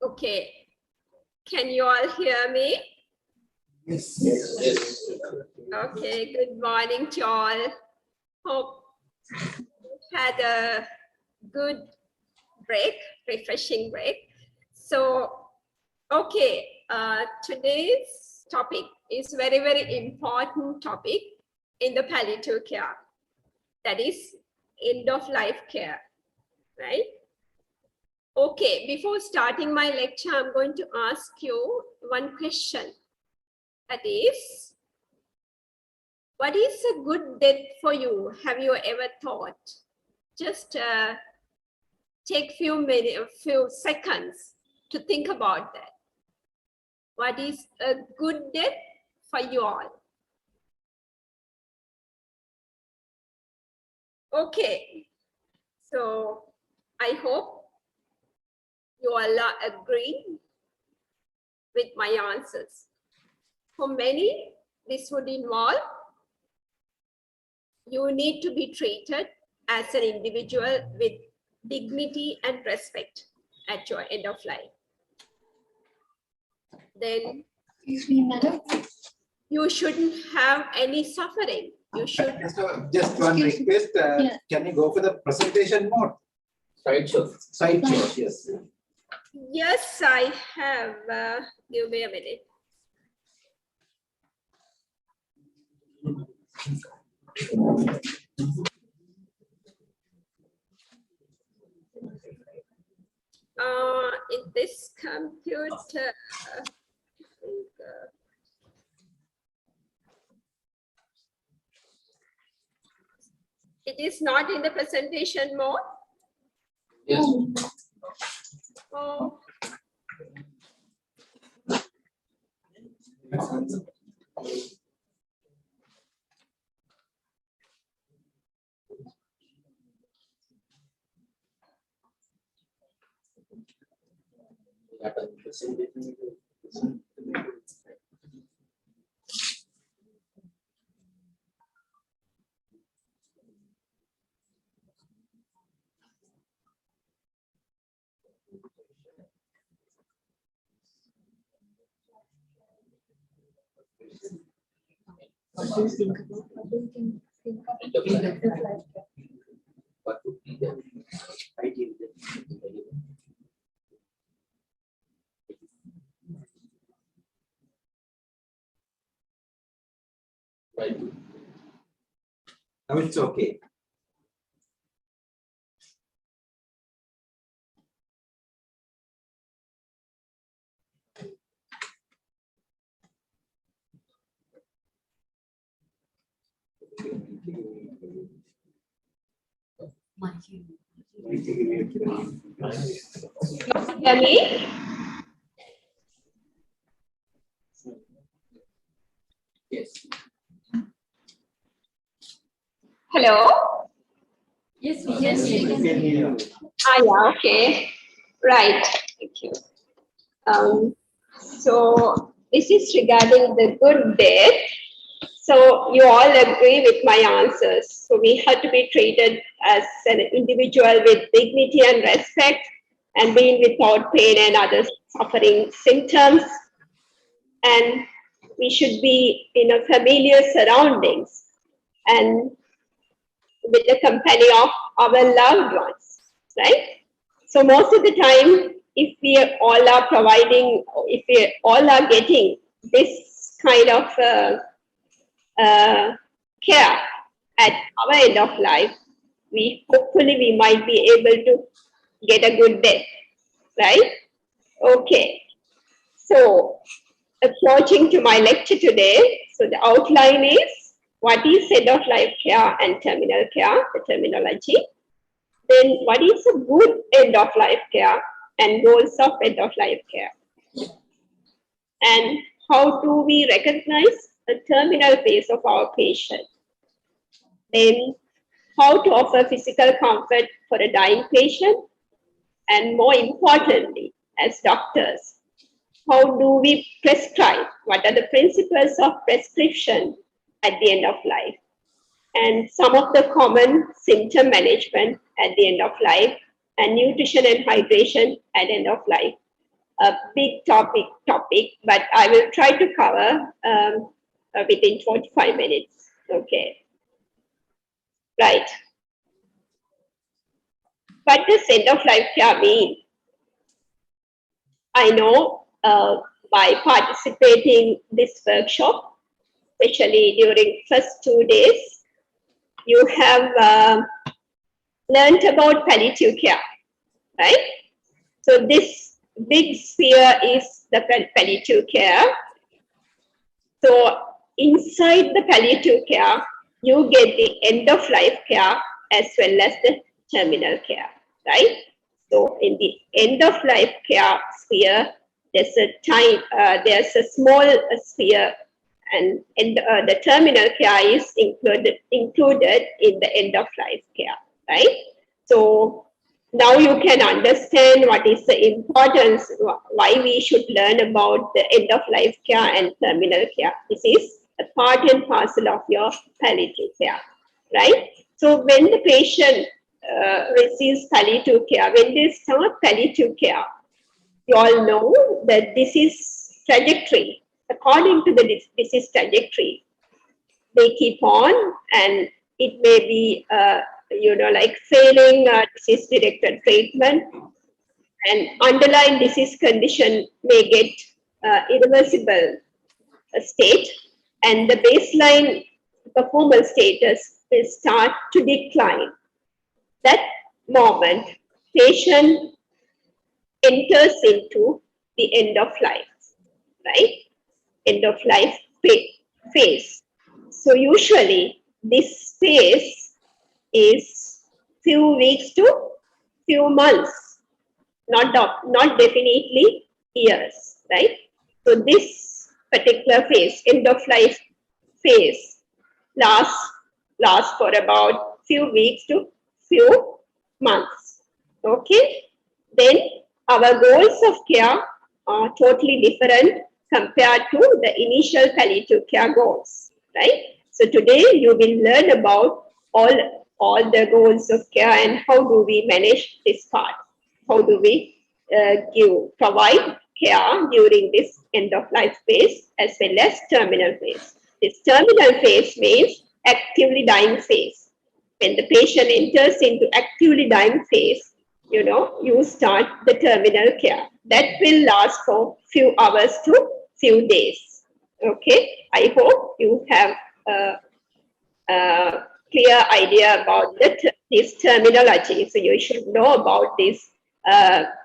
Okay, can you all hear me? Yes. Yes. Okay, good morning to all. Hope you had a good break, refreshing break. So, okay, today's topic is very, very important topic in the palliative care. That is end of life care, right? Okay, before starting my lecture, I'm going to ask you one question. That is, what is a good death for you? Have you ever thought? Just take few seconds to think about that. What is a good death for you all? Okay, so I hope you all agree with my answers. For many, this would involve you need to be treated as an individual with dignity and respect at your end of life. Then Excuse me, madam. you shouldn't have any suffering. You should. Just one request. Yeah. Can you go for the presentation mode? Right, sure. Side show, yes. Yes, I have. Give me a minute. In this computer, it is not in the presentation mode. Yes. Oh, What do you think about? What do you think of End of life. end of life care? What would be the ideal death? Right. Now it's okay. hear me? Yes. Hello? Yes, we can hear. Yeah, okay. Right. Thank you. So this is regarding the good death. So you all agree with my answers. So we have to be treated as an individual with dignity and respect and being without pain and other suffering symptoms. And we should be in a familiar surroundings and with the company of our loved ones, right? So most of the time, if we all are providing, if we all are getting this kind of care at our end of life, hopefully we might be able to get a good death, right? Okay, so approaching to my lecture today, so the outline is what is end of life care and terminal care, the terminology. Then what is a good end of life care and goals of end of life care? And how do we recognize the terminal phase of our patient? Then how to offer physical comfort for a dying patient? And more importantly, as doctors, how do we prescribe? What are the principles of prescription at the end of life? And some of the common symptom management at the end of life and nutrition and hydration at end of life. a big topic, but I will try to cover within 45 minutes. Okay. Right. What does end of life care mean? I know by participating this workshop, especially during first 2 days, you have learned about palliative care, right? So this big sphere is the palliative care. So inside the palliative care, you get the end of life care as well as the terminal care, right? So in the end of life care sphere, there's a small sphere, and the terminal care is included in the end of life care, right? So now you can understand what is the importance, why we should learn about the end of life care and terminal care. This is a part and parcel of your palliative care, right? So when the patient receives palliative care, when they start palliative care, you all know that this is trajectory. According to the disease trajectory, they keep on, and it may be, like failing disease-directed treatment, and underlying disease condition may get irreversible state, and the baseline performance status will start to decline. That moment, patient enters into the end of life, right? End of life phase. So usually this phase is few weeks to few months, not definitely years, right? So this particular phase, end of life phase, lasts for about few weeks to few months. Okay, then our goals of care are totally different compared to the initial palliative care goals, right? So today you will learn about all the goals of care and how do we manage this part. How do we provide care during this end of life phase as well as terminal phase. This terminal phase means actively dying phase. When the patient enters into actively dying phase, you start the terminal care. That will last for few hours to few days. Okay, I hope you have a clear idea about this terminology. So you should know about this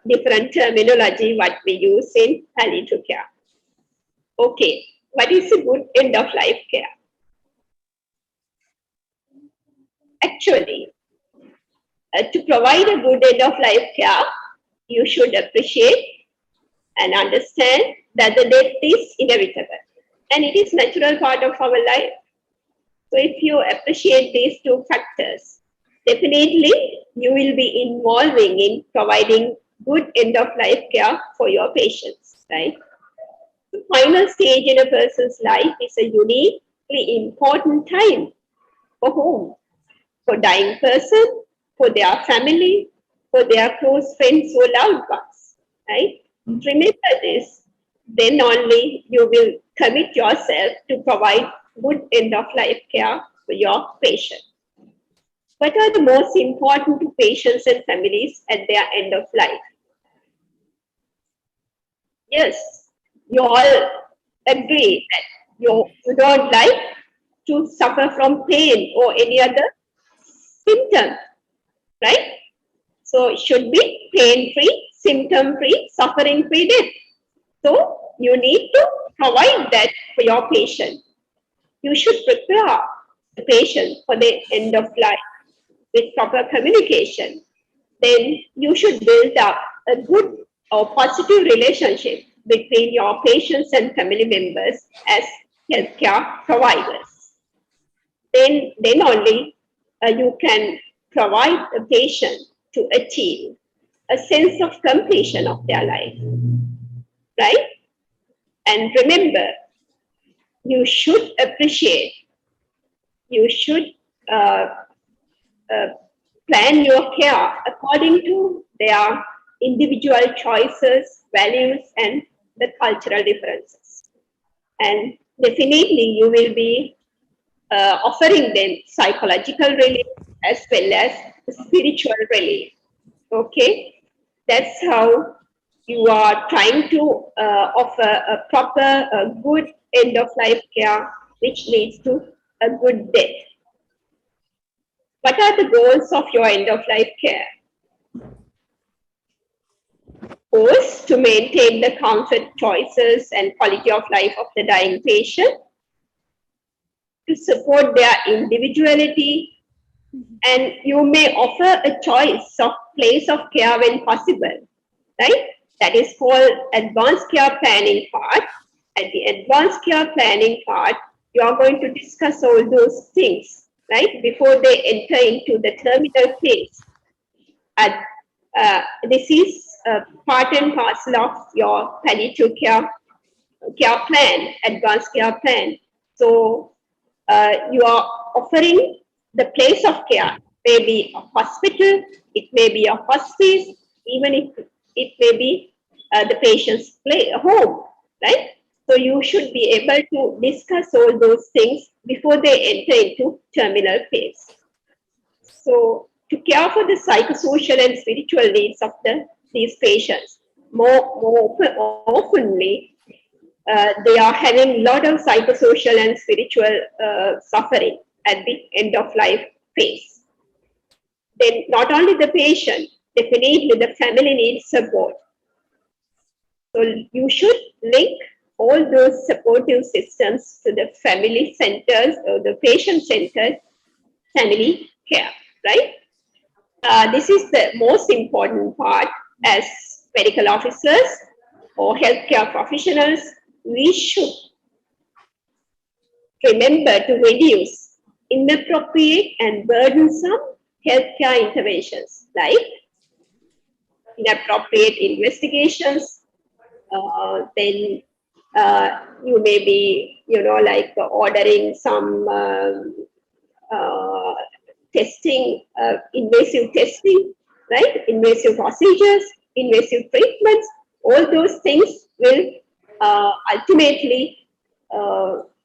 different terminology what we use in palliative care. Okay, what is a good end of life care? Actually, to provide a good end of life care, you should appreciate and understand that the death is inevitable and it is natural part of our life. So if you appreciate these two factors, definitely you will be involving in providing good end of life care for your patients, right? The final stage in a person's life is a uniquely important time. For whom? For dying person, for their family, for their close friends or loved ones, right? Remember this, then only you will commit yourself to provide good end of life care for your patient. What are the most important to patients and families at their end of life? Yes, you all agree that you don't like to suffer from pain or any other symptom, right? So it should be pain-free, symptom-free, suffering-free death. So you need to provide that for your patient. You should prepare the patient for the end of life with proper communication. Then you should build up a good or positive relationship between your patients and family members as healthcare providers. Then only you can provide the patient to achieve a sense of completion of their life, right? And remember, you should appreciate, you should plan your care according to their individual choices, values, and the cultural differences. And definitely you will be offering them psychological relief as well as spiritual relief. Okay, that's how you are trying to offer a proper, good end of life care, which leads to a good death. What are the goals of your end of life care? Goals to maintain the comfort, choices, and quality of life of the dying patient, to support their individuality, and you may offer a choice of place of care when possible, right? That is called advanced care planning part. At the advanced care planning part, you are going to discuss all those things, right? Before they enter into the terminal phase. This is part and parcel of your palliative care plan, advanced care plan. So you are offering the place of care, maybe a hospital, it may be a hospice, even if it may be the patient's home, right? So you should be able to discuss all those things before they enter into terminal phase. So to care for the psychosocial and spiritual needs of these patients, more oftenly, they are having a lot of psychosocial and spiritual suffering at the end of life phase. Then not only the patient, definitely the family needs support. So you should link all those supportive systems to the family centers or the patient-centered family care, right? This is the most important part. As medical officers or healthcare professionals, we should remember to reduce inappropriate and burdensome healthcare interventions like inappropriate investigations. Then you may be, like ordering some testing, invasive testing, right? Invasive procedures, invasive treatments. All those things will ultimately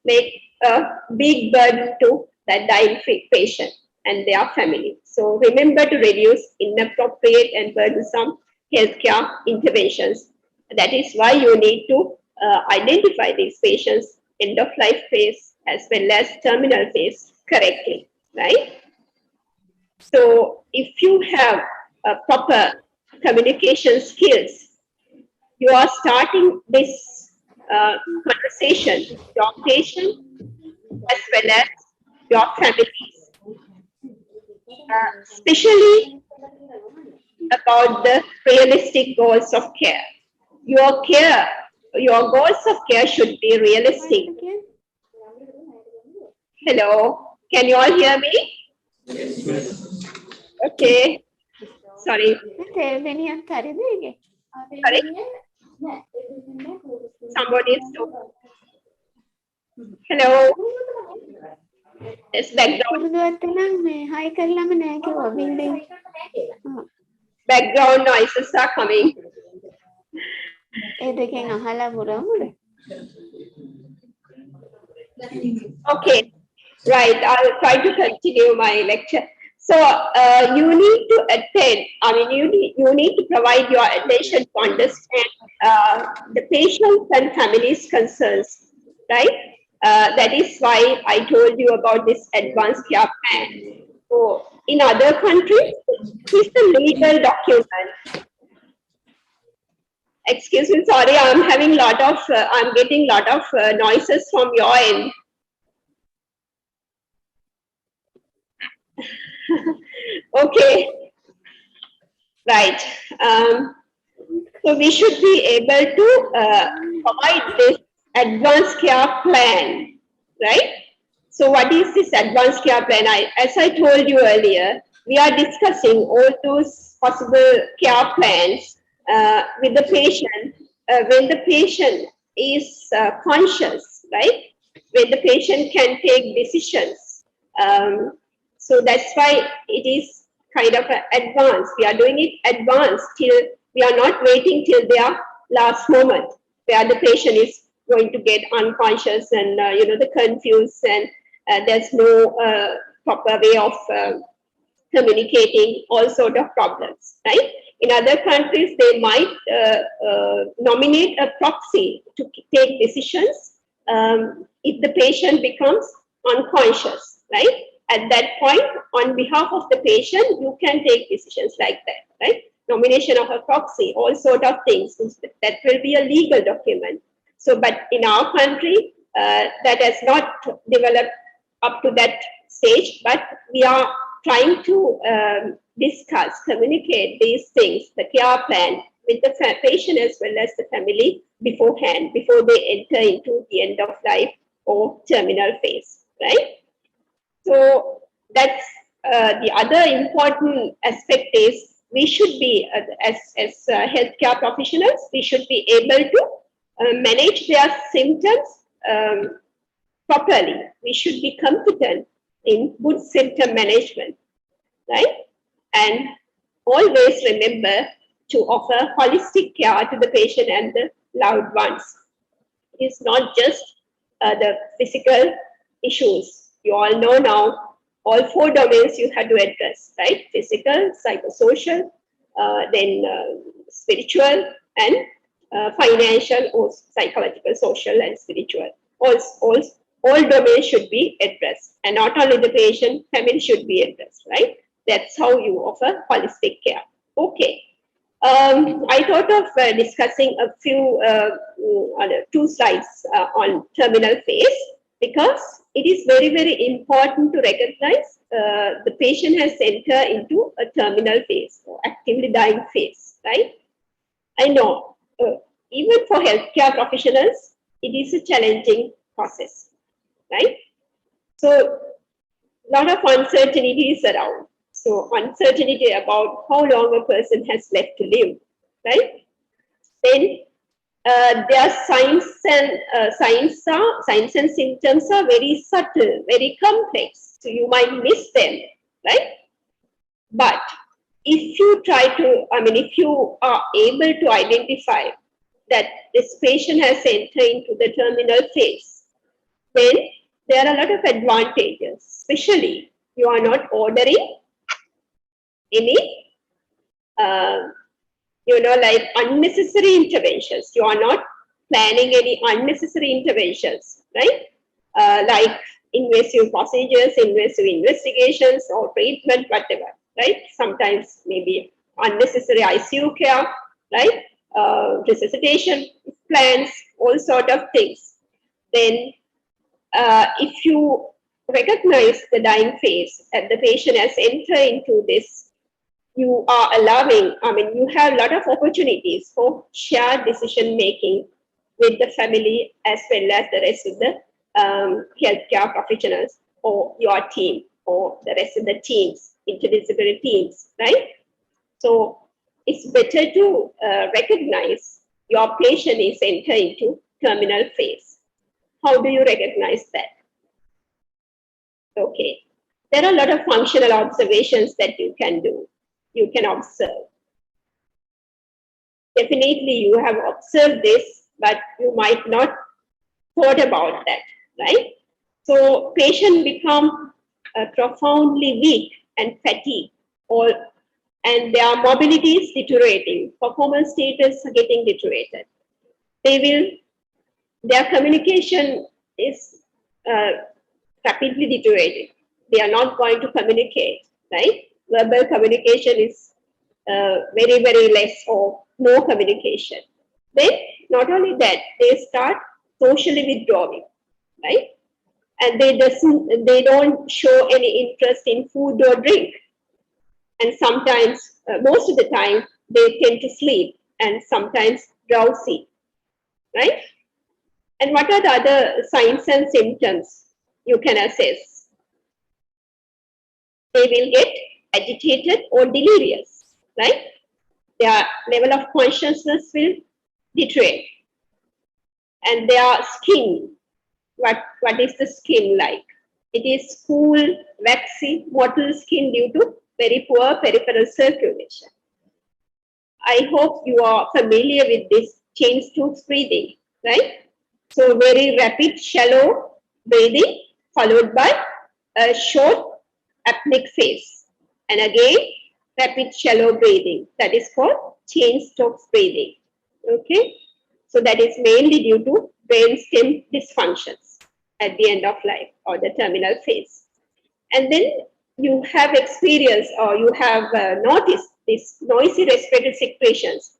make a big burden to that dying patient and their family. So remember to reduce inappropriate and burdensome healthcare interventions. That is why you need to identify these patients' end of life phase as well as terminal phase correctly, right? So if you have proper communication skills, you are starting this conversation with your patient as well as your families, especially about the realistic goals of care. Your goals of care should be realistic. Hello, can you all hear me? Okay, sorry. Sorry? Somebody is talking. Hello. It's background. Background noises are coming. Okay, right. I'll try to continue my lecture. So you need to attend. I mean, you need to provide your attention to understand the patient's and family's concerns, right? That is why I told you about this advanced care plan. So in other countries, this is the legal document. Excuse me, sorry, I'm having I'm getting lot of noises from your end. Okay, right. So we should be able to provide this advanced care plan, right? So what is this advanced care plan? As I told you earlier, we are discussing all those possible care plans with the patient when the patient is conscious, right? When the patient can take decisions. So that's why it is kind of advanced. We are doing it advanced till We are not waiting till their last moment where the patient is going to get unconscious and the confused, and there's no proper way of communicating, all sort of problems, right? In other countries, they might nominate a proxy to take decisions if the patient becomes unconscious, right? At that point, on behalf of the patient, you can take decisions like that, right? Nomination of a proxy, all sort of things. That will be a legal document. So, but in our country, that has not developed up to that stage, but we are trying to discuss, communicate these things, the care plan with the patient as well as the family beforehand, before they enter into the end of life or terminal phase, right? So that's the other important aspect is we should be, as healthcare professionals, we should be able to manage their symptoms properly. We should be competent in good symptom management, right? And always remember to offer holistic care to the patient and the loved ones. It's not just the physical issues. You all know now all 4 domains you have to address, right? Physical, psychosocial, then spiritual, and financial, or psychological, social, and spiritual. All domains should be addressed, and not only the patient, family should be addressed, right? That's how you offer holistic care. Okay. I thought of discussing a few 2 slides on terminal phase, because it is very, very important to recognize the patient has entered into a terminal phase or actively dying phase, right? I know, even for healthcare professionals, it is a challenging process, right? So, a lot of uncertainties around. So, uncertainty about how long a person has left to live, right? Then their signs and symptoms are very subtle, very complex. So you might miss them, right? But if you if you are able to identify that this patient has entered into the terminal phase, then there are a lot of advantages. Especially, you are not ordering any like unnecessary interventions. You are not planning any unnecessary interventions, right? Like invasive procedures, invasive investigations, or treatment, whatever, right? Sometimes maybe unnecessary ICU care, right? Resuscitation plans, all sort of things. Then if you recognize the dying phase and the patient has entered into this, you are allowing, you have a lot of opportunities for shared decision making with the family as well as the rest of the healthcare professionals or your team or the rest of the teams, interdisciplinary teams, right? So it's better to recognize your patient is entering into terminal phase. How do you recognize that? Okay, there are a lot of functional observations that you can do. You can observe. Definitely you have observed this, but you might not thought about that, right? So patient become profoundly weak and fatigued, and their mobility is deteriorating, performance status are getting deteriorated. Their communication is rapidly deteriorating. They are not going to communicate, right? Verbal communication is very, very less or no communication. Then, not only that, they start socially withdrawing, right? And they don't show any interest in food or drink. And sometimes, most of the time, they tend to sleep and sometimes drowsy, right? And what are the other signs and symptoms you can assess? They will get agitated or delirious, right? Their level of consciousness will deteriorate. And their skin, what is the skin like? It is cool, waxy, mottled skin due to very poor peripheral circulation. I hope you are familiar with this changed tooth breathing, right? So very rapid, shallow breathing followed by a short apneic phase. And again, rapid, shallow breathing. That is called chain-stokes breathing. Okay? So that is mainly due to brainstem dysfunctions at the end of life or the terminal phase. And then you have experienced or you have noticed these noisy respiratory secretions.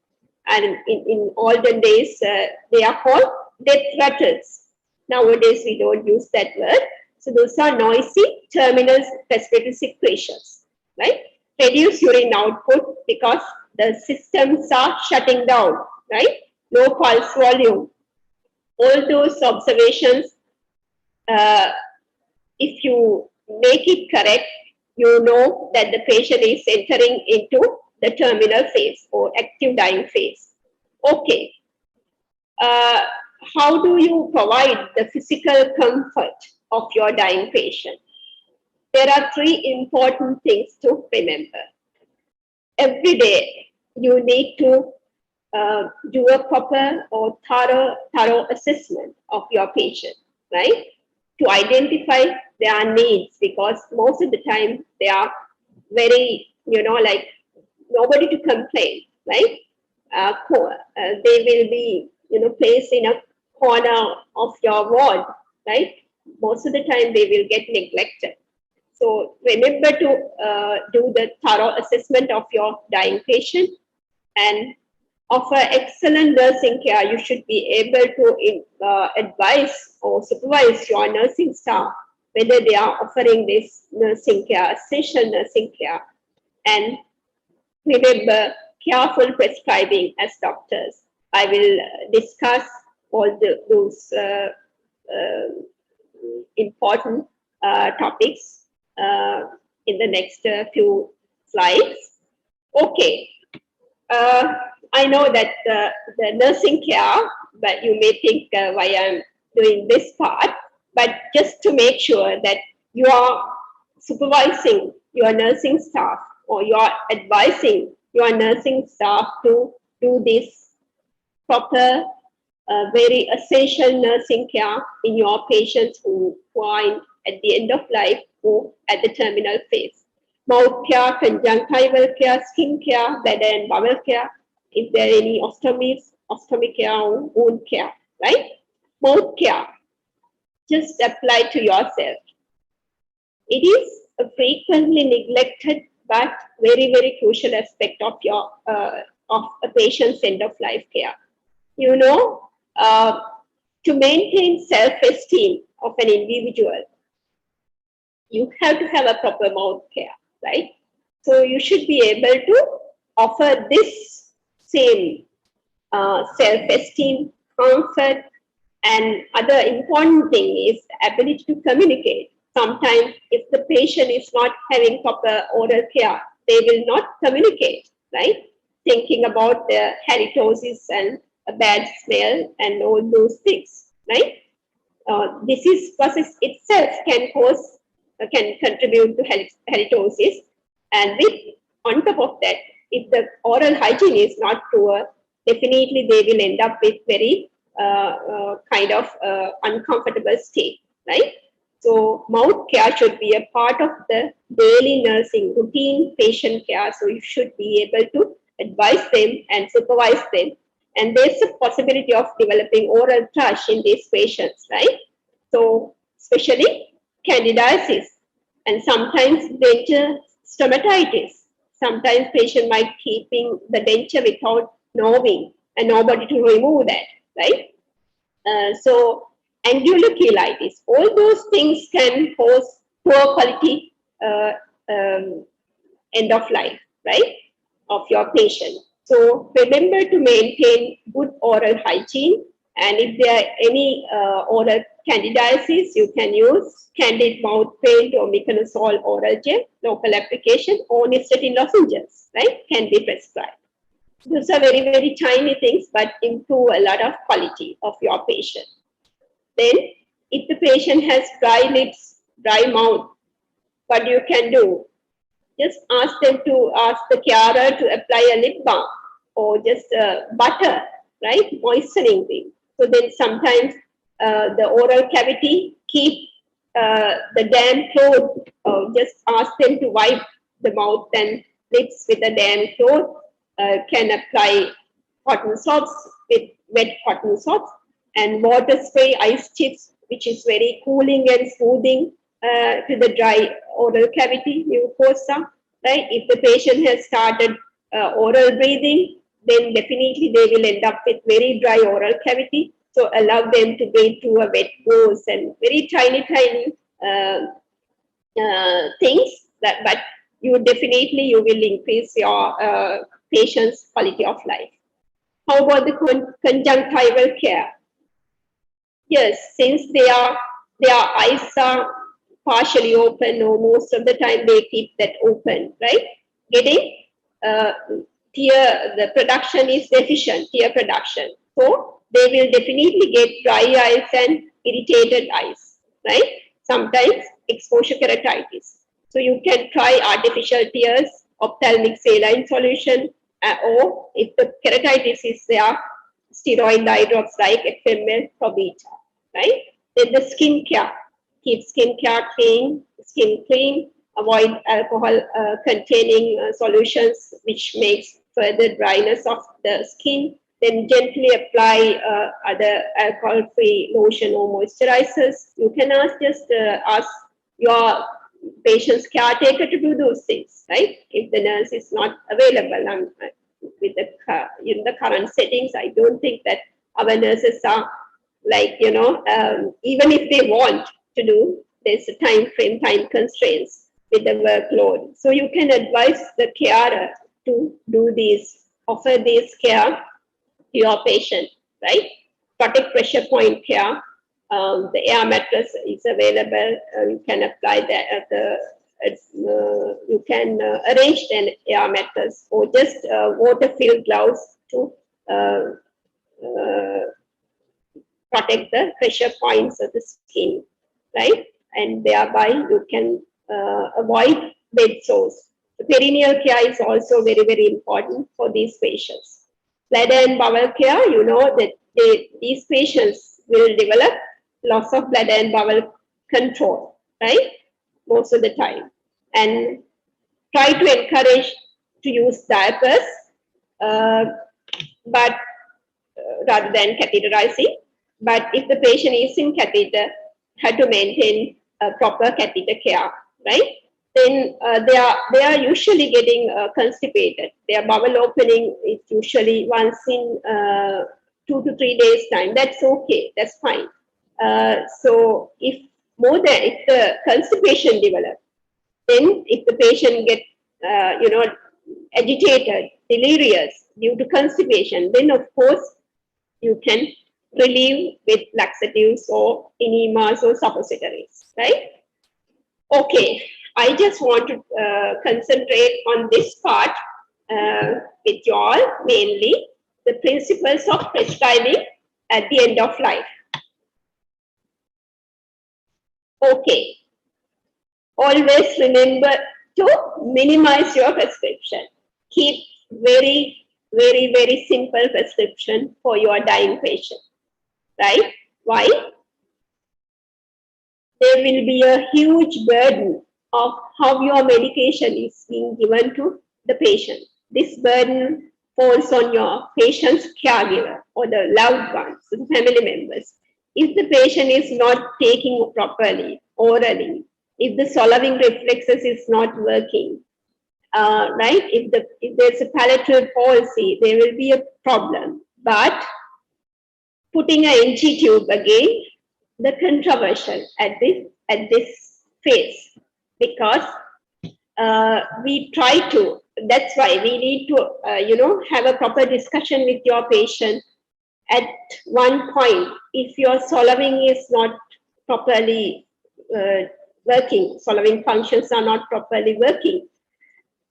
And in olden days, they are called death rattles. Nowadays, we don't use that word. So those are noisy terminal respiratory secretions, right? Reduce urine output because the systems are shutting down, right? Low pulse volume. All those observations, uh, if you make it correct, you know that the patient is entering into the terminal phase or active dying phase. Okay. Uh, how do you provide the physical comfort of your dying patient? There are three important things to remember. Every day, you need to do a proper or thorough assessment of your patient, right? To identify their needs, because most of the time they are very, like nobody to complain, right? They will be, placed in a corner of your ward, right? Most of the time they will get neglected. So remember to do the thorough assessment of your dying patient and offer excellent nursing care. You should be able to advise or supervise your nursing staff whether they are offering this nursing care, essential nursing care. And remember, careful prescribing as doctors. I will discuss all those important topics in the next few slides. Okay. I know that the nursing care, but you may think why I'm doing this part, but just to make sure that you are supervising your nursing staff or you are advising your nursing staff to do this proper, very essential nursing care in your patients who are at the end of life or at the terminal phase. Mouth care, conjunctival care, skin care, bladder and bowel care, if there are any ostomy care or wound care, right? Mouth care, just apply to yourself. It is a frequently neglected but very, very crucial aspect of your of a patient's end of life care. You know, to maintain self-esteem of an individual, you have to have a proper mouth care, right? So you should be able to offer this same self-esteem, comfort, and other important thing is ability to communicate. Sometimes if the patient is not having proper oral care, they will not communicate, right? Thinking about the halitosis and a bad smell and all those things, right? Disease process itself can contribute to halitosis, and with on top of that, if the oral hygiene is not poor, definitely they will end up with very kind of uncomfortable state, right? So mouth care should be a part of the daily nursing routine patient care. So you should be able to advise them and supervise them. And there's a possibility of developing oral thrush in these patients, right? So especially candidiasis and sometimes denture stomatitis. Sometimes patient might keeping the denture without knowing and nobody to remove that, right? So angular cheilitis, all those things can cause poor quality end of life, right, of your patient. So remember to maintain good oral hygiene, and if there are any oral candidiasis, you can use candid mouth paint or miconazole oral gel, local application, or nystatin lozenges, right, can be prescribed. Those are very, very tiny things, but improve a lot of quality of your patient. Then, if the patient has dry lips, dry mouth, what you can do? Just ask them to ask the carer to apply a lip balm, or just butter, right? Moistening thing. So then sometimes the oral cavity keep the damp cloth, just ask them to wipe the mouth and lips with a damp cloth, can apply cotton swabs with wet cotton swabs and water spray ice chips, which is very cooling and soothing to the dry oral cavity mucosa, right? If the patient has started oral breathing, then definitely they will end up with very dry oral cavity. So allow them to breathe through a wet nose and very tiny things that, but you definitely you will increase your patient's quality of life. How about the conjunctival care? Yes, since their eyes are partially open, or most of the time they keep that open, right? Getting uh, tear, the production is deficient, tear production. So they will definitely get dry eyes and irritated eyes, right? Sometimes exposure keratitis. So you can try artificial tears, ophthalmic saline solution, or if the keratitis is there, steroid eye drops like FML, Probeta, right? Then the skin care. Keep skin care clean, skin clean, avoid alcohol containing solutions which makes further dryness of the skin. Then gently apply other alcohol-free lotion or moisturizers. You can ask your patient's caretaker to do those things, right? If the nurse is not available with the in the current settings, I don't think that our nurses are like, even if they want to do, there's a time frame, time constraints with the workload. So you can advise the carer to do these, offer this care to your patient, right? Protect pressure point care. The air mattress is available. You can apply that you can arrange an air mattress or just water-filled gloves to protect the pressure points of the skin, right? And thereby you can avoid bed sores. The perineal care is also very, very important for these patients. Bladder and bowel care, you know that these patients will develop loss of bladder and bowel control, right? Most of the time. And try to encourage to use diapers, but rather than catheterizing. But if the patient is in catheter, have to maintain proper catheter care, right? Then they are usually getting constipated. Their bowel opening is usually once in 2 to 3 days time. That's okay. That's fine. So if the constipation develops, then if the patient get agitated, delirious due to constipation, then of course you can relieve with laxatives or enemas or suppositories, right? Okay, I just want to concentrate on this part with you all, mainly the principles of prescribing at the end of life. Okay, always remember to minimize your prescription. Keep very, very, very simple prescription for your dying patient, right? Why? There will be a huge burden of how your medication is being given to the patient. This burden falls on your patient's caregiver or the loved ones, the family members. If the patient is not taking properly, orally, if the swallowing reflexes is not working, right? If there's a palatal palsy, there will be a problem. But putting an NG tube again, the controversial at this phase, because we try to. That's why we need to have a proper discussion with your patient. At one point, if your swallowing is not properly working, swallowing functions are not properly working,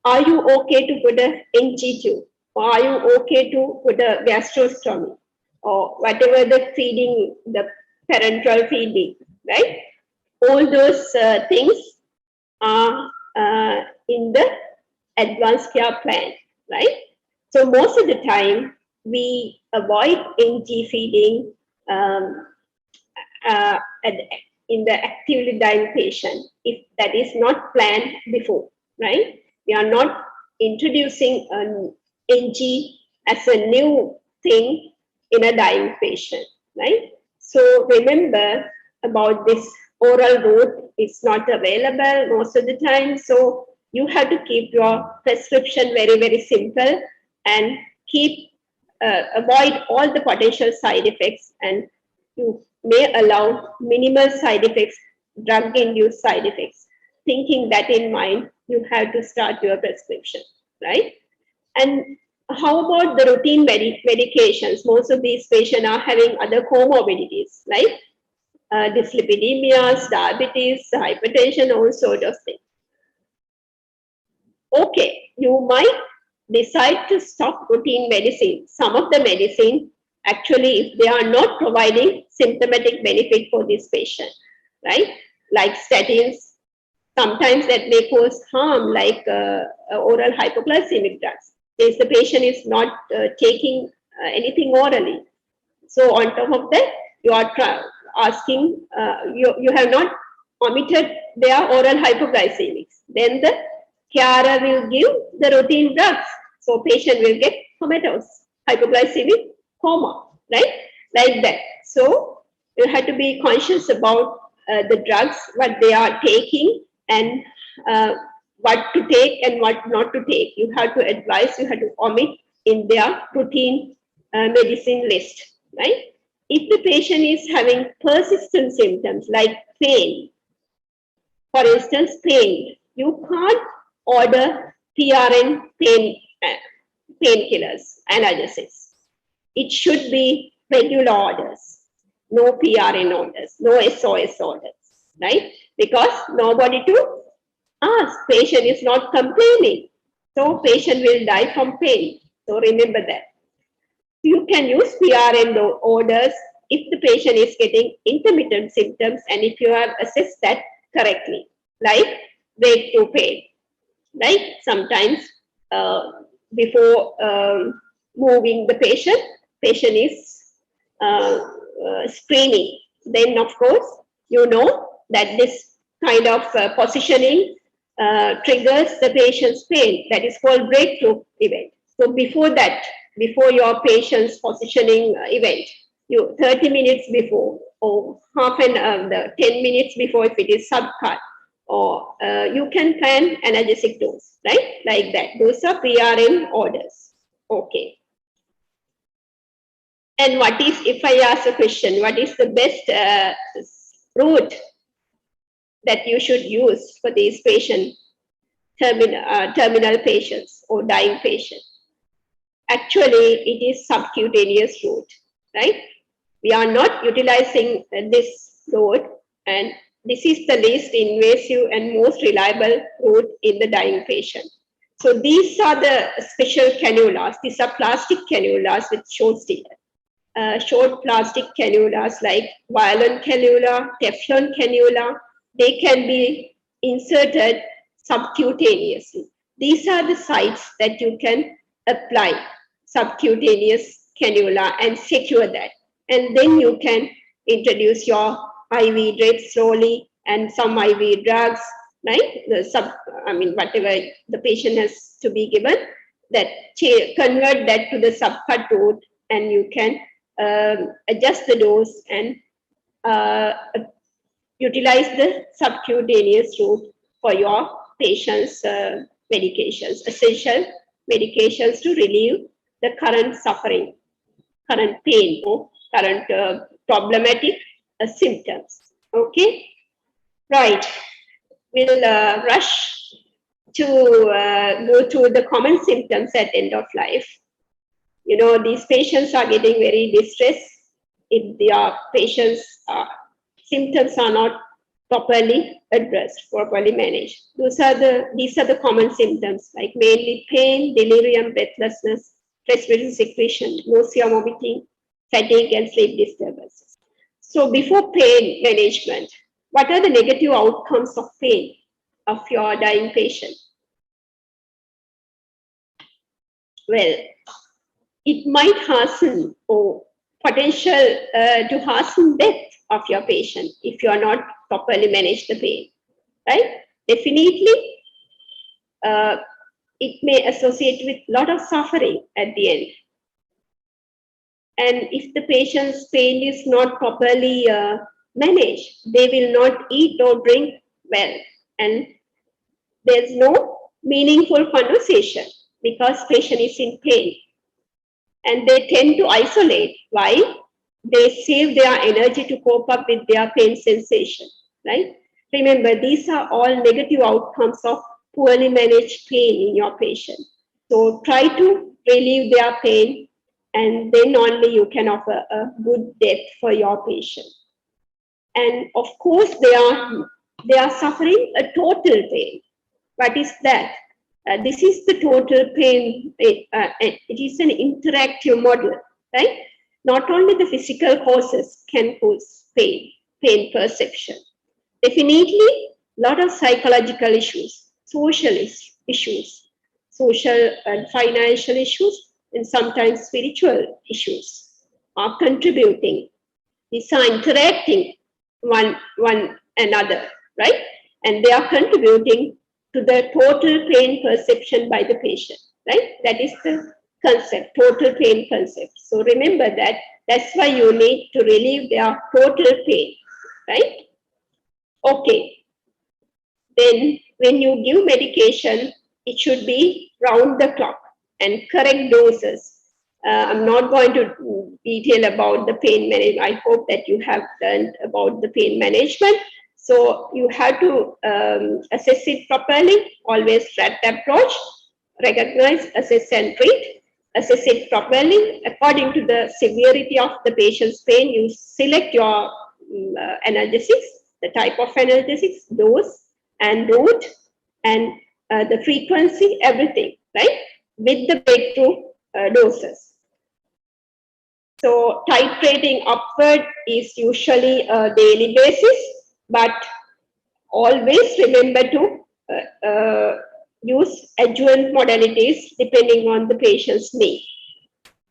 are you okay to put a NG tube? Or are you okay to put a gastrostomy? Or whatever the feeding, the parenteral feeding, right? All those things are in the advanced care plan, right? So most of the time, we avoid NG feeding uh, in the actively dying patient if that is not planned before, right? We are not introducing an NG as a new thing in a dying patient, right? So remember about this oral route is not available most of the time. So you have to keep your prescription very, very simple and keep avoid all the potential side effects, and you may allow minimal side effects, drug-induced side effects. Thinking that in mind, you have to start your prescription, right? And how about the routine medications? Most of these patients are having other comorbidities, like dyslipidemias, diabetes, hypertension, all sort of things. Okay, you might decide to stop routine medicine. Some of the medicine, actually, if they are not providing symptomatic benefit for this patient, right? Like statins, sometimes that may cause harm, like oral hypoglycemic drugs. Since the patient is not taking anything orally. So on top of that, you are asking, you have not omitted their oral hypoglycemics. Then the carer will give the routine drugs. So patient will get comatose, hypoglycemic coma, right? Like that. So you have to be conscious about the drugs, what they are taking, and what to take and what not to take. You have to advise, you have to omit in their routine medicine list, right? If the patient is having persistent symptoms like pain, for instance, pain, you can't order PRN painkillers, analgesics. It should be regular orders, no PRN orders, no SOS orders, right? Because nobody to ask, patient is not complaining. So patient will die from pain. So remember that. You can use PRN orders if the patient is getting intermittent symptoms and if you have assessed that correctly, like breakthrough pain, right? Sometimes before moving the patient is screaming. Then, of course, you know that this kind of positioning triggers the patient's pain. That is called breakthrough event. So before that, before your patient's positioning event, you 30 minutes before or the 10 minutes before if it is subcut, or you can plan analgesic dose, right? Like that. Those are PRN orders. Okay. And what is, if I ask a question, what is the best route that you should use for these terminal patients or dying patients? Actually, it is subcutaneous route, right? We are not utilizing this route, and this is the least invasive and most reliable route in the dying patient. So these are the special cannulas. These are plastic cannulas with short plastic cannulas like violin cannula, Teflon cannula. They can be inserted subcutaneously. These are the sites that you can apply subcutaneous cannula and secure that. And then you can introduce your IV drip slowly and some IV drugs, right? Whatever the patient has to be given, that convert that to the subcut route, and you can adjust the dose and utilize the subcutaneous route for your patient's medications, essential medications to relieve the current suffering, current pain, or current problematic symptoms. Okay, right. We'll rush to go to the common symptoms at end of life. You know, these patients are getting very distressed if their patients' symptoms are not properly addressed, properly managed. These are the common symptoms, like mainly pain, delirium, breathlessness, respiratory secretion, nausea, vomiting, fatigue, and sleep disturbances. So before pain management, what are the negative outcomes of pain of your dying patient? well, it might hasten or potential to hasten death of your patient if you are not properly manage the pain, right? Definitely, it may associate with a lot of suffering at the end. And if the patient's pain is not properly managed, they will not eat or drink well. And there's no meaningful conversation because patient is in pain. And they tend to isolate. Why? They save their energy to cope up with their pain sensation, right? Remember, these are all negative outcomes of poorly managed pain in your patient. So try to relieve their pain, and then only you can offer a good death for your patient. And of course, they are suffering a total pain. What is that? This is the total pain. It is an interactive model, right? Not only the physical causes can cause pain perception. Definitely, a lot of psychological issues, social issues, social and financial issues, and sometimes spiritual issues are contributing. These are interacting one another, right? And they are contributing to the total pain perception by the patient, right? That is the concept, total pain concept. So remember that. That's why you need to relieve their total pain, right? Okay. Then when you give medication, it should be round the clock and correct doses. I'm not going to detail about the pain management. I hope that you have learned about the pain management. So you have to assess it properly, always flat approach, recognize, assess and treat, assess it properly. According to the severity of the patient's pain, you select your analgesics, the type of analgesics, dose and route, and the frequency, everything, right? With the breakthrough doses. So titrating upward is usually a daily basis, but always remember to use adjuvant modalities depending on the patient's need.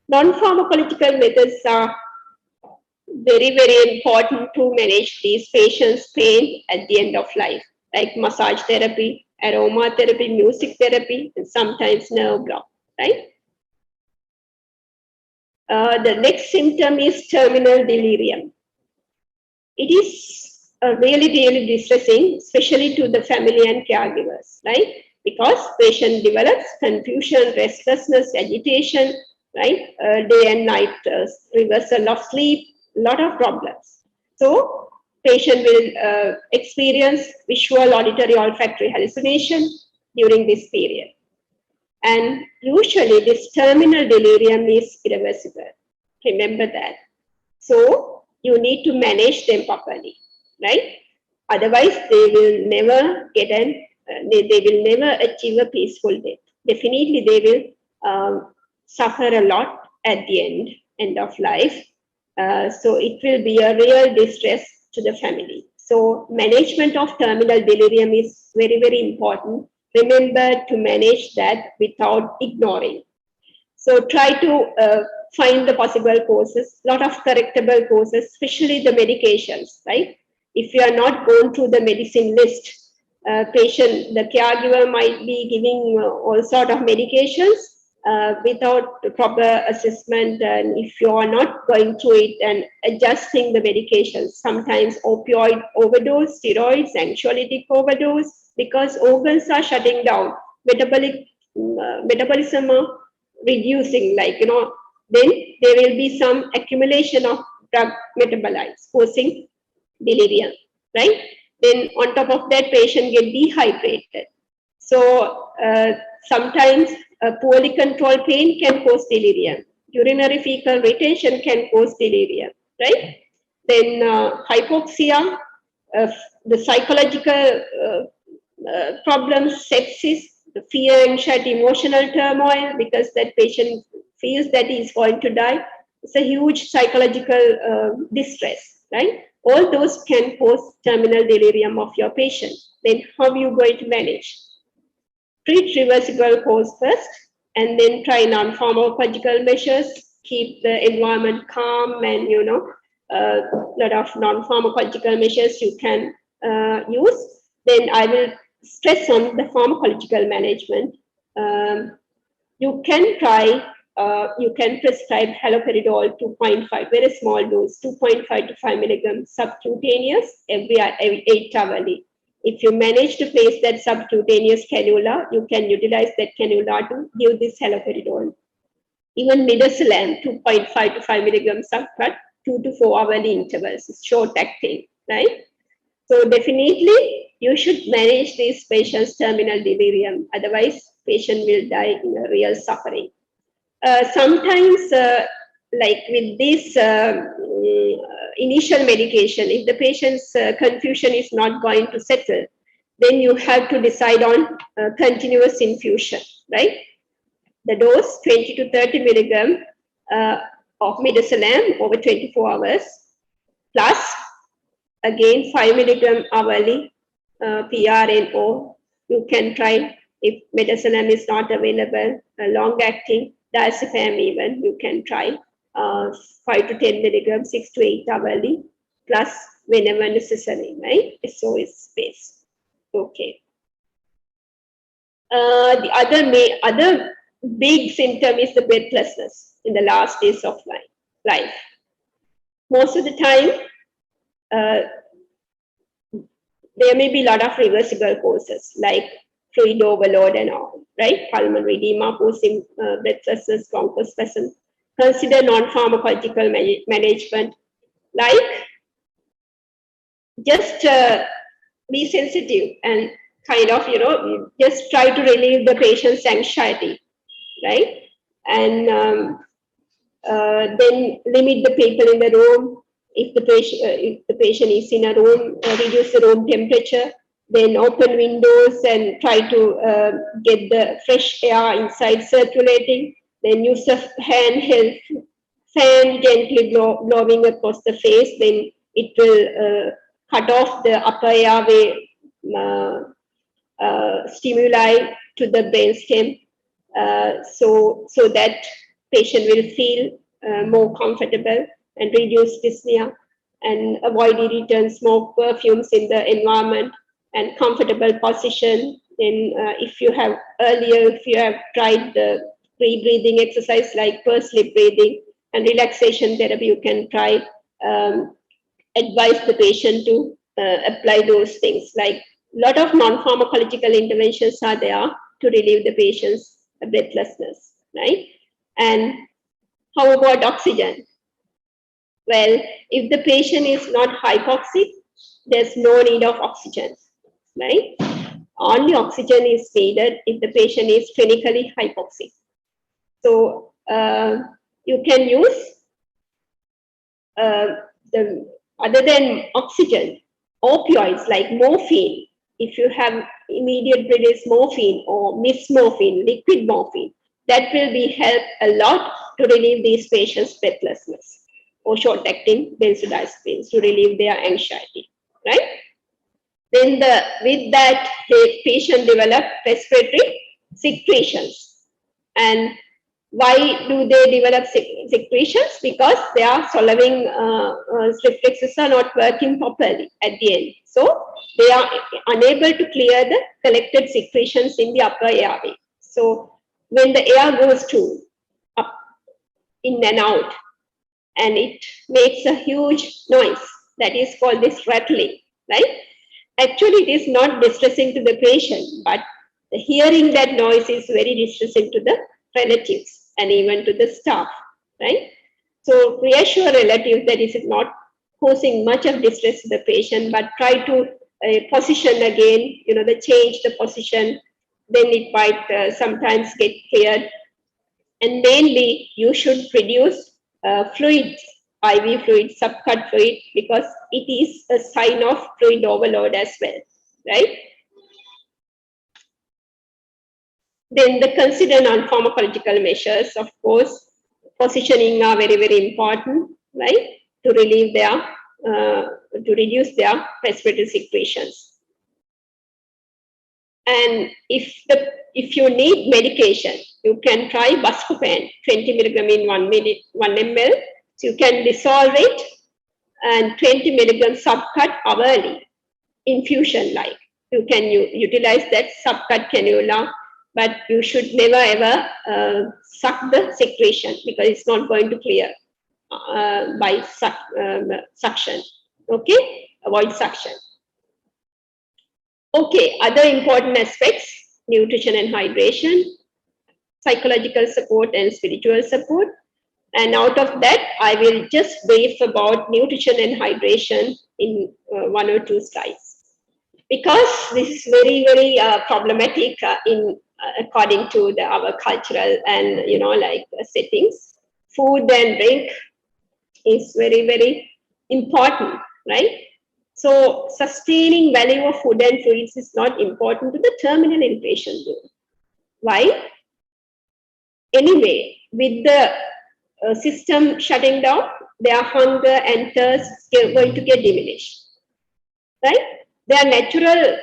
Non-pharmacological methods are very, very important to manage these patients' pain at the end of life, like massage therapy, aromatherapy, music therapy, and sometimes nerve block, right? The next symptom is terminal delirium. It is really, really distressing, especially to the family and caregivers, right? Because patient develops confusion, restlessness, agitation, right? Day and night reversal of sleep, a lot of problems. So patient will experience visual, auditory, olfactory hallucination during this period. And usually this terminal delirium is irreversible. Remember that. So you need to manage them properly, right? Otherwise, they will never get they will never achieve a peaceful death. Definitely, they will suffer a lot at the end of life. So it will be a real distress to the family. So management of terminal delirium is very, very important. Remember to manage that without ignoring. So try to find the possible causes, lot of correctable causes, especially the medications, right? If you are not going through the medicine list, patient, the caregiver might be giving all sort of medications without proper assessment, and if you are not going through it and adjusting the medications, sometimes opioid overdose, steroids, anxiolytic overdose, because organs are shutting down, metabolism are reducing, then there will be some accumulation of drug metabolites causing delirium, right? Then on top of that, patient get dehydrated. So sometimes poorly controlled pain can cause delirium. Urinary fecal retention can cause delirium, right? Then hypoxia, the psychological problems, sepsis, the fear, anxiety, emotional turmoil, because that patient feels that he is going to die. It's a huge psychological distress, right? All those can cause terminal delirium of your patient. Then how are you going to manage? Treat reversible cause first, and then try non-pharmacological measures, keep the environment calm, and a lot of non-pharmacological measures you can use. Then I will stress on the pharmacological management. You can try, you can prescribe haloperidol 2.5, very small dose, 2.5 to 5 milligrams subcutaneous every 8 hourly. If you manage to place that subcutaneous cannula, you can utilize that cannula to give this haloperidol. Even midazolam, 2.5 to 5 milligrams subcut, 2 to 4 hourly intervals, short acting, right? So definitely you should manage these patients' terminal delirium. Otherwise, patient will die in a real suffering. Sometimes, like with this initial medication, if the patient's confusion is not going to settle, then you have to decide on continuous infusion, right? The dose 20 to 30 milligram of midazolam over 24 hours, plus again 5 milligram hourly PRNO. You can try, if midazolam is not available, long acting diazepam even, you can try 5 to 10 milligrams, 6 to 8 hourly, plus whenever necessary, right? SOS space. Okay. The other big symptom is the breathlessness in the last days of life. Most of the time, there may be a lot of reversible causes like fluid overload and all, right? Pulmonary edema, posing breathlessness, bronchospasm. Consider non-pharmacological management, like just be sensitive and kind of, just try to relieve the patient's anxiety, right? And then limit the people in the room. If the patient is in a room, reduce the room temperature. Then open windows and try to get the fresh air inside circulating. Then use a handheld fan gently blowing across the face. Then it will cut off the upper airway stimuli to the brainstem, so that patient will feel more comfortable and reduce dyspnea, and avoid irritants, smoke, perfumes in the environment, and comfortable position. Then if you have tried the pre-breathing exercise like pursed lip breathing and relaxation therapy, you can try, advise the patient to apply those things. Like a lot of non-pharmacological interventions are there to relieve the patient's breathlessness, right? And how about oxygen? Well, if the patient is not hypoxic, there's no need of oxygen, right? Only oxygen is needed if the patient is clinically hypoxic. So you can use other than oxygen, opioids like morphine. If you have immediate release morphine or mist morphine, liquid morphine, that will be help a lot to relieve these patients' breathlessness, or short-acting benzodiazepines to relieve their anxiety, right? Then with that, the patient develop respiratory secretions. And why do they develop secretions? Because their swallowing reflexes are not working properly at the end. So they are unable to clear the collected secretions in the upper airway. So when the air goes to up, in and out, and it makes a huge noise that is called this rattling, right? Actually, it is not distressing to the patient, but the hearing that noise is very distressing to the relatives and even to the staff, right? So reassure relatives that it is not causing much of distress to the patient, but try to position again, change the position, then it might sometimes get cleared. And mainly, you should reduce fluids, IV fluid, subcut fluid, because it is a sign of fluid overload as well, right? Then the consider non-pharmacological measures, of course, positioning are very, very important, right? To relieve to reduce their respiratory secretions. And if you need medication, you can try buscopan, 20 milligram in 1 ml. So you can dissolve it and 20 milligram subcut hourly, infusion like. You can utilize that subcut cannula, but you should never ever suck the secretion because it's not going to clear by suction. Okay, avoid suction. Okay, other important aspects: nutrition and hydration, psychological support and spiritual support. And out of that, I will just brief about nutrition and hydration in 1 or 2 slides. Because this is very, very problematic according to our cultural and, settings. Food and drink is very, very important, right? So sustaining value of food and fluids is not important to the terminal inpatient though. Why? Anyway, with the system shutting down, their hunger and thirst are going to get diminished, right? Their natural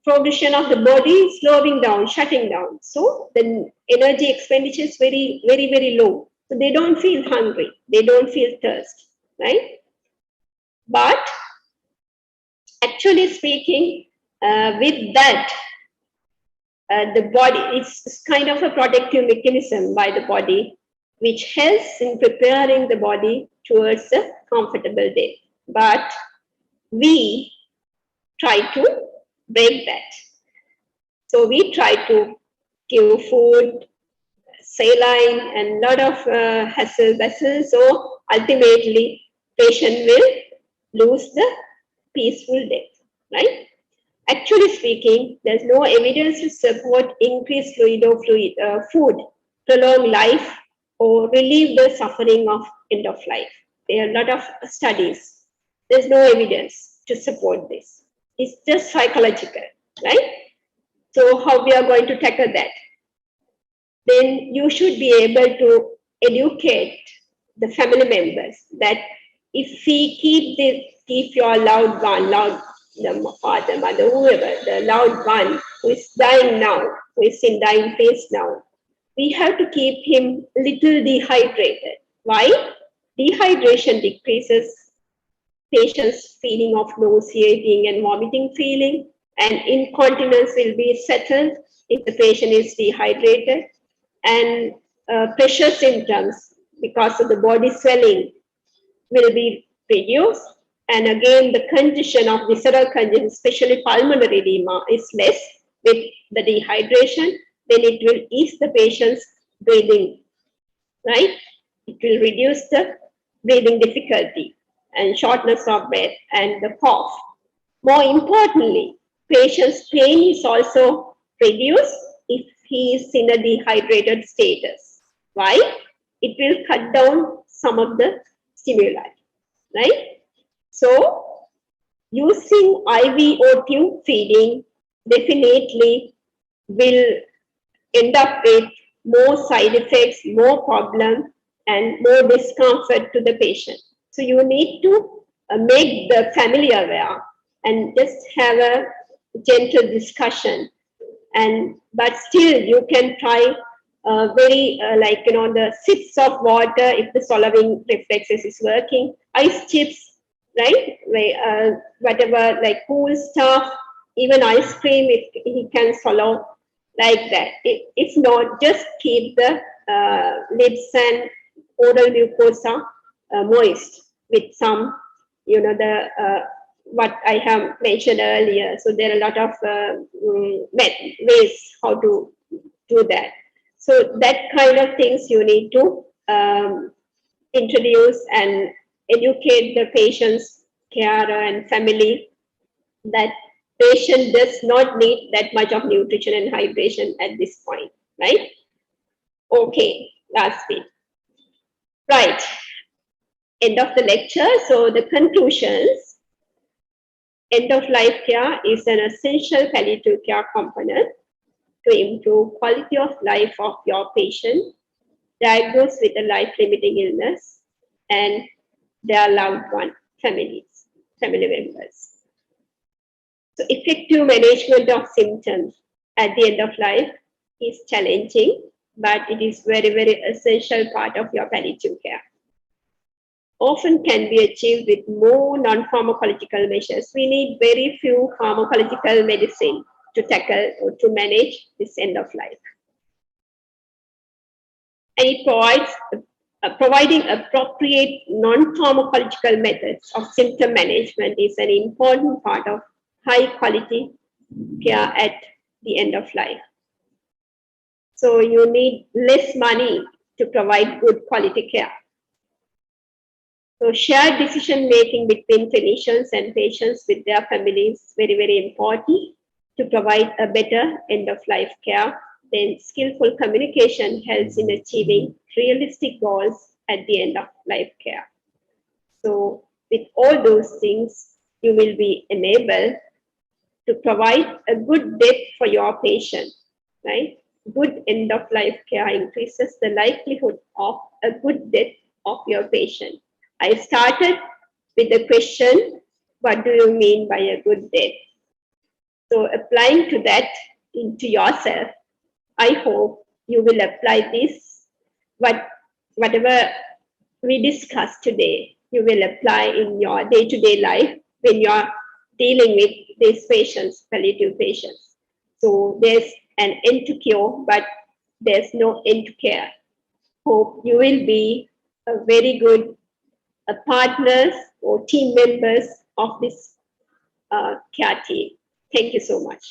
progression of the body is slowing down, shutting down. So the energy expenditure is very, very, very low. So they don't feel hungry, they don't feel thirst, right? But actually speaking, with that, the body, it's kind of a protective mechanism by the body, which helps in preparing the body towards a comfortable day. But we try to break that. So we try to give food, saline, and lot of hassle. So ultimately, patient will lose the peaceful death, right? Actually speaking, there's no evidence to support increased food, prolong life, or relieve the suffering of end of life. There are a lot of studies. There's no evidence to support this. It's just psychological, right? So how we are going to tackle that? Then you should be able to educate the family members that if we keep your loved one, the father, mother, whoever, the loved one who is dying now, who is in dying phase now, we have to keep him little dehydrated. Why? Dehydration decreases patient's feeling of nauseating and vomiting feeling, and incontinence will be settled if the patient is dehydrated, and pressure symptoms because of the body swelling will be reduced. And again, the condition of visceral congestion, especially pulmonary edema, is less with the dehydration. Then it will ease the patient's breathing, right? It will reduce the breathing difficulty and shortness of breath and the cough. More importantly, patient's pain is also reduced if he is in a dehydrated status. Why? It will cut down some of the stimuli, right? So, using IV or tube feeding definitely will end up with more side effects, more problems, and more discomfort to the patient. So you need to make the family aware and just have a gentle discussion. But still, you can try the sips of water if the swallowing reflexes is working, ice chips, right? Whatever, like cool stuff, even ice cream, if he can swallow like that. If not, just keep the lips and oral mucosa moist with some, what I have mentioned earlier. So there are a lot of ways how to do that. So that kind of things you need to introduce and educate the patient's carer and family that patient does not need that much of nutrition and hydration at this point, right? Okay, last bit. Right, end of the lecture. So the conclusions: end of life care is an essential palliative care component to improve quality of life of your patient diagnosed with a life-limiting illness and their loved one, family members. So effective management of symptoms at the end of life is challenging, but it is very, very essential part of your palliative care. Often can be achieved with more non-pharmacological measures. We need very few pharmacological medicine to tackle or to manage this end of life. And it provides providing appropriate non-pharmacological methods of symptom management is an important part of high quality care at the end of life. So you need less money to provide good quality care. So shared decision making between clinicians and patients with their families is very, very important to provide a better end of life care. Then skillful communication helps in achieving realistic goals at the end of life care. So with all those things, you will be enabled to provide a good death for your patient, right? Good end of life care increases the likelihood of a good death of your patient. I started with the question, what do you mean by a good death? So applying to that into yourself, I hope you will apply this, whatever we discussed today, you will apply in your day-to-day life when you are dealing with these patients, palliative patients. So there's an end to cure, but there's no end to care. Hope you will be a very good partners or team members of this care team. Thank you so much.